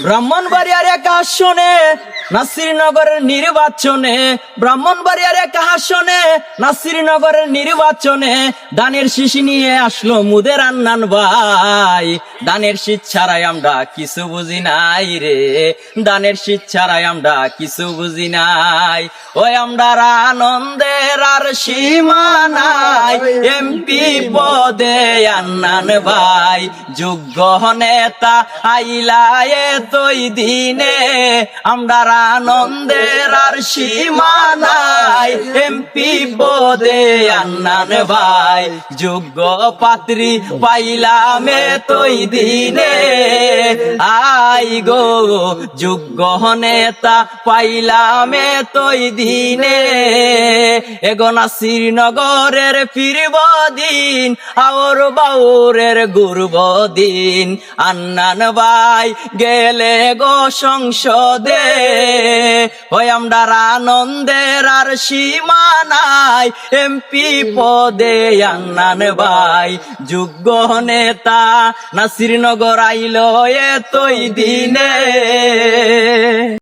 ব্রাহ্মণবাড়িয়ার এক আসনে নাসিরনগরের নির্বাচনে, ব্রাহ্মণবাড়িয়ার এক আসনে নাসিরনগরের নির্বাচনে দানের শিশি নিয়ে আসলো মুদের আন্নান ভাই। দানের শীত ছাড়াই আমরা কিছু বুঝি নাই রে, দানের শীত ছাড়াই আমরা কিছু বুঝি নাই। ওই আমরার আনন্দের আর সীমা নাই, এমপি পদে আন্নান ভাই যোগ্য নেতা আইলায়ে তোই দিনে। আমরার আনন্দের আর সীমা নাই, এমপি পদে আন্নান ভাই যোগ্য পাত্রী পাইলামে তোই দিনে। আই গো যোগ্য নেতা পাইলামে তোই দিনে। এগোনা শ্রীনগরের ফিরব দিন, আওর বাউরের ঘুরব দিন। আন্নান ভাই গেলে গো সংসদে, ওই আমরার আনন্দের আর সীমা নাই, এমপি পদে আন্নান ভাই যোগ্য নেতা নাসিরনগর আইলো এ তোই দিনে।